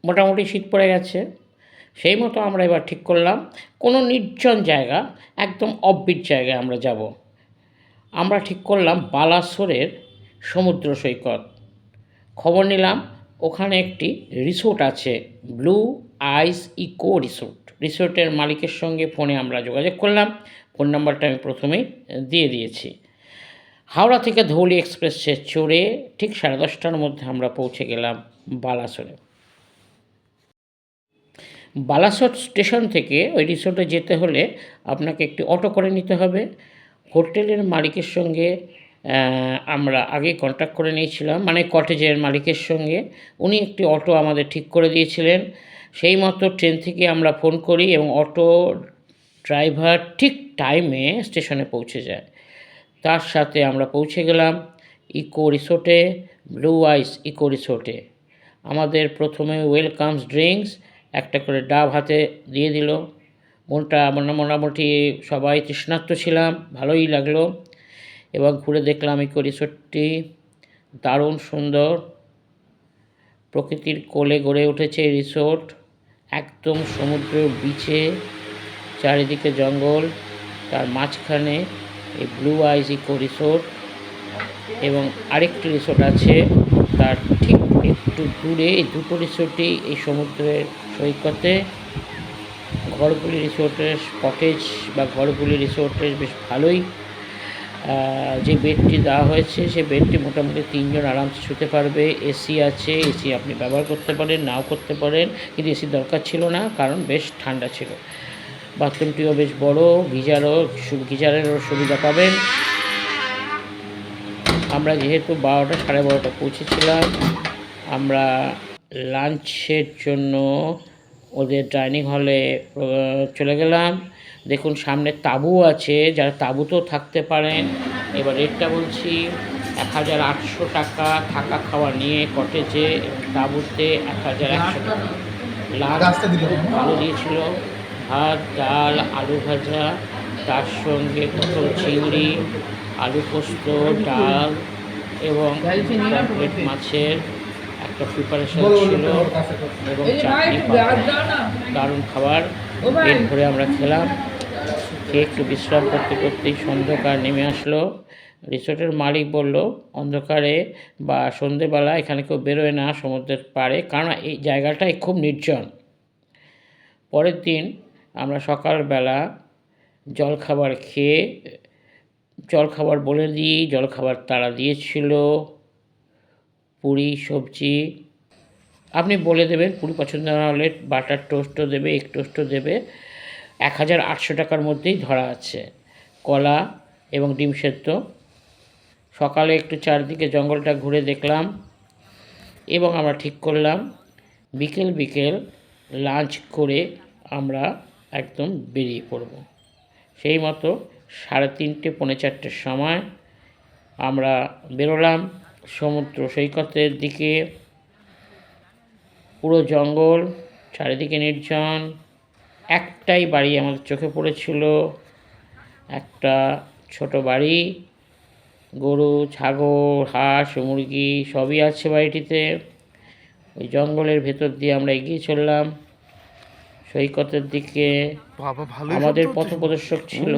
মোটামুটি শীত পড়ে গেছে। সেই মতো আমরা এবার ঠিক করলাম কোনো নির্জন জায়গা, একদম অফবিট জায়গায় আমরা যাব। আমরা ঠিক করলাম বালাসোরের সমুদ্র সৈকত। খবর নিলাম ওখানে একটি রিসোর্ট আছে, ব্লু আইস ইকো রিসোর্ট। রিসোর্টের মালিকের সঙ্গে ফোনে আমরা যোগাযোগ করলাম। ফোন নাম্বারটা আমি প্রথমেই দিয়ে দিয়েছি। হাওড়া থেকে ধৌলি এক্সপ্রেসে চড়ে ঠিক 10:30টার মধ্যে আমরা পৌঁছে গেলাম বালাসোরে। বালাসোর স্টেশন থেকে ওই রিসোর্টে যেতে হলে আপনাকে একটি অটো করে নিতে হবে। হোটেলের মালিকের সঙ্গে আমরা আগে কন্ট্যাক্ট করে নিয়েছিলাম, মানে কটেজের মালিকের সঙ্গে। উনি একটি অটো আমাদের ঠিক করে দিয়েছিলেন। সেই মতো ট্রেন থেকে আমরা ফোন করি এবং অটো ড্রাইভার ঠিক টাইমে স্টেশনে পৌঁছে যায়। তার সাথে আমরা পৌঁছে গেলাম ইকো রিসোর্টে, ব্লু আইস ইকো রিসোর্টে। আমাদের প্রথমে ওয়েলকামস ড্রিঙ্কস একটা করে ডাব হাতে দিয়ে দিল। মনটা মোটামুটি সবাই তৃষ্ণার্ত ছিলাম, ভালোই লাগলো। এবং ঘুরে দেখলাম ইকো রিসোর্টটি দারুণ সুন্দর, প্রকৃতির কোলে গড়ে উঠেছে এই রিসোর্ট, একদম সমুদ্রের বিচে, চারিদিকে জঙ্গল, তার মাঝখানে এই ব্লু আইস ইকো রিসোর্ট। এবং আরেকটি রিসোর্ট আছে তার ঠিক একটু দূরে। এই দুটো রিসোর্টই এই সমুদ্রের সৈকতে। ঘরগুলি রিসোর্টের কটেজ বা ঘরগুলি রিসোর্টের বেশ ভালোই। যে বেডটি দেওয়া হয়েছে সে বেডটি মোটামুটি 3 জন আরামসে শুতে পারবে। এসি আছে, এসি আপনি ব্যবহার করতে পারেন, নাও করতে পারেন, কিন্তু এসির দরকার ছিল না কারণ বেশ ঠান্ডা ছিল। বাথরুমটিও বেশ বড়, গিজারেরও সুবিধা পাবেন। আমরা যেহেতু 12টা 12:30 পৌঁছেছিলাম, আমরা লাঞ্চের জন্য ওদের ডাইনিং হলে চলে গেলাম। দেখুন সামনে তাঁবু আছে, যারা তাঁবুতেও থাকতে পারেন। এবার রেটটা বলছি, 1800 টাকা থাকা খাওয়া নিয়ে কটেজে, তাঁবুতে 1100 টাকা। লাঞ্চ ভালো দিয়েছিল, ভাত, ডাল, আলু ভাজা, তার সঙ্গে পটল চিংড়ি, আলু পোস্ত, ডাল এবং পমফ্রেট মাছের একটা প্রিপারেশন ছিল এবং চাটনি, দারুণ খাবার। পেট ভরে আমরা খেলাম। খেয়ে একটু বিশ্রাম করতে করতেই সন্ধ্যাকার নেমে আসলো। রিসোর্টের মালিক বলল অন্ধকারে বা সন্ধেবেলা এখানে কেউ বেরোয় না সমুদ্রের পাড়ে, কারণ এই জায়গাটাই খুব নির্জন। পরের দিন আমরা সকালবেলা জলখাবার খেয়ে, জলখাবার বলে দিই, জলখাবার তারা দিয়েছিল পুরি সবজি। আপনি বলে দেবেন, পুরি পছন্দ না হলে বাটার টোস্টও দেবে, এগ টোস্টও দেবে। 1800 টাকার মধ্যেই ধরা আছে। কলা এবং ডিম সেদ্ধ। সকালে একটু চারদিকে জঙ্গলটা ঘুরে দেখলাম এবং আমরা ঠিক করলাম বিকেল লাঞ্চ করে আমরা একদম বেরিয়ে পড়ব। সেই মতো 3:30 পৌনে 4টের সময় আমরা বেরোলাম সমুদ্র সৈকতের দিকে। পুরো জঙ্গল, চারিদিকে নির্জন। একটাই বাড়ি আমাদের চোখে পড়েছিল, একটা ছোট বাড়ি। গরু, ছাগল, হাঁস, মুরগি সবই আছে বাড়িটিতে। ওই জঙ্গলের ভেতর দিয়ে আমরা এগিয়ে চললাম সৈকতের দিকে। আমাদের পথপ্রদর্শক ছিল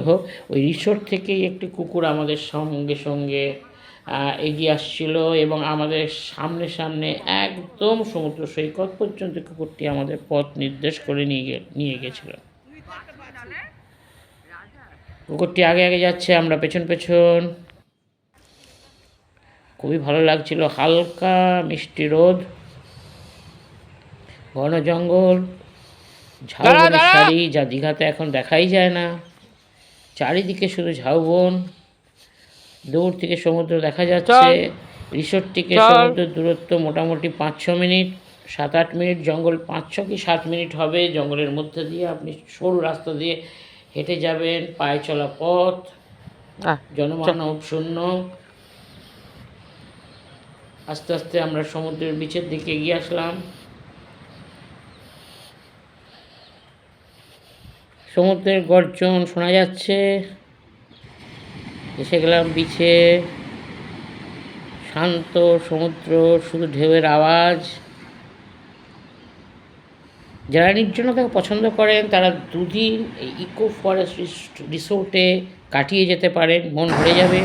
ওই রিসোর্ট থেকেই একটি কুকুর আমাদের সঙ্গে এগিয়ে আসছিল এবং আমাদের সামনে একদম সমুদ্র সৈকত পর্যন্ত কুকুরটি আমাদের পথ নির্দেশ করে নিয়ে গেছিল। কুকুরটি আগে যাচ্ছে, আমরা পেছন। খুবই ভালো লাগছিল। হালকা মিষ্টি রোদ, ঘন জঙ্গল, ঝাউবনের শাড়ি, যা দীঘাতে এখন দেখাই যায় না। চারিদিকে শুধু ঝাউবন, দূর থেকে সমুদ্র দেখা যাচ্ছে। রিসোর্ট থেকে সমুদ্রের দূরত্ব মোটামুটি 5-6 মিনিট, 7-8 মিনিট। জঙ্গল 5-6 কি 7 মিনিট হবে। জঙ্গলের মধ্যে দিয়ে আপনি সরু রাস্তা দিয়ে হেঁটে যাবেন, পায়ে চলা পথ, জনমানব শূন্য। আস্তে আস্তে আমরা সমুদ্রের বিচের দিকে এগিয়ে আসলাম। সমুদ্রের গর্জন শোনা যাচ্ছে। এসে গেলাম বিচে, শান্ত সমুদ্র, শুধু ঢেউয়ের আওয়াজ। যারা নির্জনতাকে পছন্দ করেন তারা দুদিন এই ইকো ফরেস্ট রিসোর্টে কাটিয়ে যেতে পারেন, মন ভরে যাবে।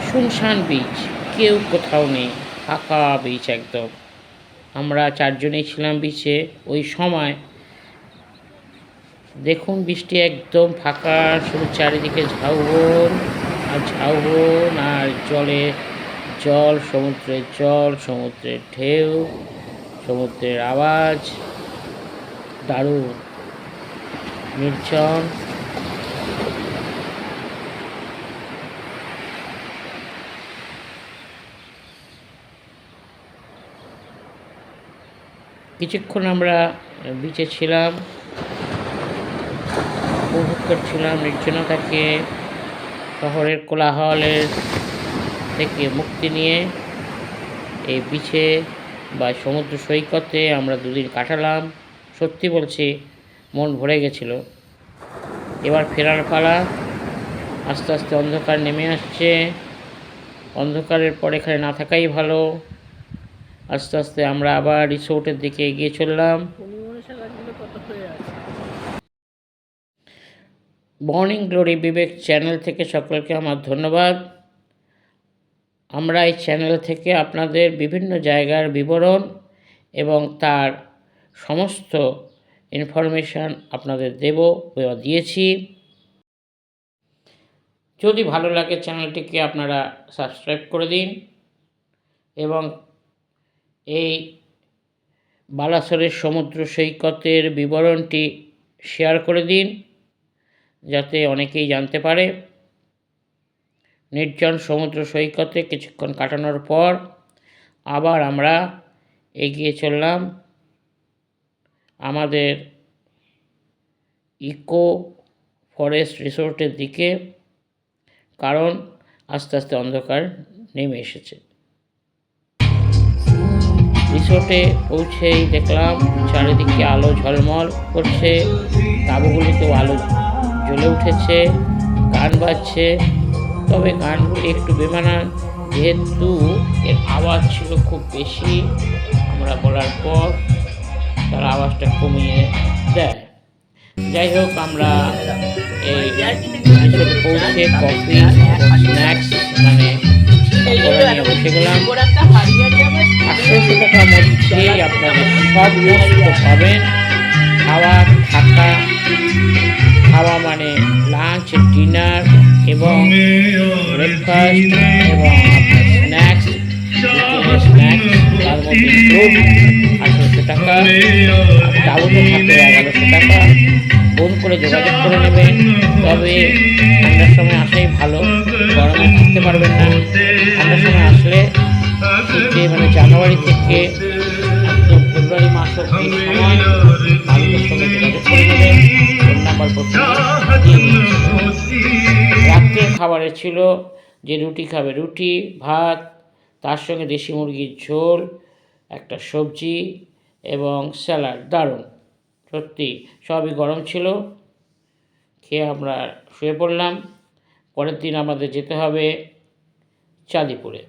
শুনশান বিচ, কেউ কোথাও নেই, ফাঁকা বিচ একদম। আমরা 4 জনেই ছিলাম বিচে ওই সময়। দেখুন বৃষ্টি একদম ফাঁকা, শুধু চারিদিকে ঝাউবন আর ঝাউবন আর জল, সমুদ্রের জল, সমুদ্রের ঢেউ, সমুদ্রের আওয়াজ, দারুণ নির্জন। কিছুক্ষণ আমরা বিচে ছিলাম, উপভোগ করছিলাম নির্জনতাকে, শহরের কোলাহলের থেকে মুক্তি নিয়ে এই বিচে বা সমুদ্র সৈকতে আমরা দুদিন কাটালাম। সত্যি বলছি, মন ভরে গেছিল। এবার ফেরার পালা। আস্তে আস্তে অন্ধকার নেমে আসছে। অন্ধকারের পর এখানে না থাকাই ভালো। আস্তে আস্তে আমরা আবার রিসোর্টের দিকে এগিয়ে চললাম। মর্নিং গ্লোরি বিবেক চ্যানেল থেকে সকলকে আমার ধন্যবাদ। আমরা এই চ্যানেল থেকে আপনাদের বিভিন্ন জায়গার বিবরণ এবং তার সমস্ত ইনফরমেশান আপনাদের দিয়েছি। যদি ভালো লাগে চ্যানেলটিকে আপনারা সাবস্ক্রাইব করে দিন এবং এই বালাসোরের সমুদ্র সৈকতের বিবরণটি শেয়ার করে দিন, যাতে অনেকেই জানতে পারে। নির্জন সমুদ্র সৈকতে কিছুক্ষণ কাটানোর পর আবার আমরা এগিয়ে চললাম আমাদের ইকো ফরেস্ট রিসোর্টের দিকে, কারণ আস্তে আস্তে অন্ধকার নেমে এসেছে। রিসোর্টে পৌঁছেই দেখলাম চারিদিকে আলো ঝলমল করছে, তাঁবুগুলিতেও আলো জ্বলে উঠেছে, গান বাজছে। তবে গানগুলি একটু বেমানান, যেহেতু এর আওয়াজ ছিল খুব বেশি। আমরা বলার পর তারা আওয়াজটা কমিয়ে দেয়। যাই হোক, আমরা এই রিসোর্টে পৌঁছে কফি এবং স্ন্যাক্স নিয়ে বসে গেলাম। 800 টাকার মধ্যেই আপনাদের সব বস্তু পাবেন। খাওয়া মানে লাঞ্চ, ডিনার এবং ব্রেকফাস্ট এবং আপনার স্ন্যাক্স, তার মধ্যে ইনক্লুড 800 টাকা। তাবুতে থাকবে 1100 টাকা। ফোন করে যোগাযোগ করে নেবেন। তবে ঠান্ডার সময় আসলেই ভালো, গরমে থাকতে পারবেন না। ঠান্ডার সময় আসলে শীতে মানে জানুয়ারি থেকে একদম ফেব্রুয়ারি মাস অব্দি সময় মালিকের সঙ্গে যোগাযোগ করে নেবেন। ফোন নাম্বার রাত্রের খাবারে ছিল যে রুটি খাবে রুটি, ভাত, তার সঙ্গে দেশি মুরগির ঝোল, একটা সবজি এবং স্যালাড। দারুণ, সত্যি সবই গরম ছিল। খেয়ে আমরা শুয়ে পড়লাম। পরের দিন আমাদের যেতে হবে চাঁদিপুরে।